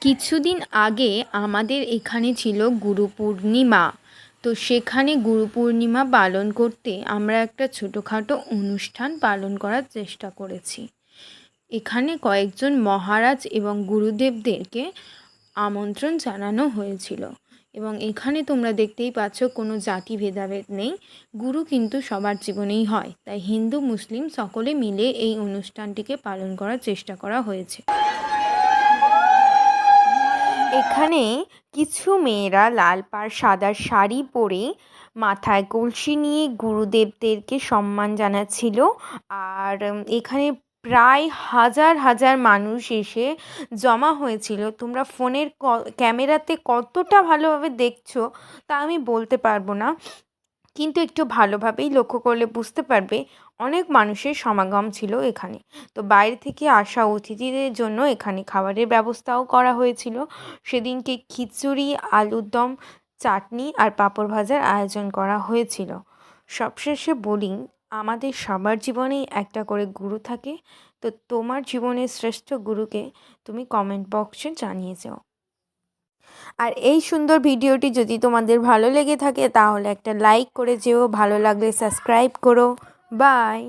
কিছুদিন আগে আমাদের এখানে ছিল গুরু পূর্ণিমা। তো সেখানে গুরু পূর্ণিমা পালন করতে আমরা একটা ছোটোখাটো অনুষ্ঠান পালন করার চেষ্টা করেছি। এখানে কয়েকজন মহারাজ এবং গুরুদেবদেরকে আমন্ত্রণ জানানো হয়েছিল। এবং এখানে তোমরা দেখতেই পাচ্ছ কোনো জাতি ভেদাভেদ নেই, গুরু কিন্তু সবার জীবনেই হয়। তাই হিন্দু মুসলিম সকলে মিলে এই অনুষ্ঠানটিকে পালন করার চেষ্টা করা হয়েছে। এখানে কিছু মেয়েরা লাল পাড় সাদা শাড়ি পরে মাথায় কলসি নিয়ে গুরুদেবদেরকে সম্মান জানাচ্ছিল। আর এখানে প্রায় হাজার হাজার মানুষ এসে জমা হয়েছিল। তোমরা ফোনের ক্যামেরাতে কতটা ভালোভাবে দেখছো তা আমি বলতে পারবো না, কিন্তু একটু ভালোভাবেই লক্ষ্য করলে বুঝতে পারবে অনেক মানুষের সমাগম ছিল এখানে। তো বাইরে থেকে আসা অতিথিদের জন্য এখানে খাবারের ব্যবস্থাও করা হয়েছিল। সেদিনকে খিচুড়ি, আলুর দম, চাটনি আর পাঁপড় ভাজার আয়োজন করা হয়েছিল। সবশেষে বলি, আমাদের সবার জীবনেই একটা করে গুরু থাকে। তো তোমার জীবনের শ্রেষ্ঠ গুরুকে তুমি কমেন্ট বক্সে জানিয়ে যাও। আর এই সুন্দর ভিডিওটি যদি তোমাদের ভালো লেগে থাকে তাহলে একটা লাইক করে যেও, ভালো লাগলে সাবস্ক্রাইব করো। বাই।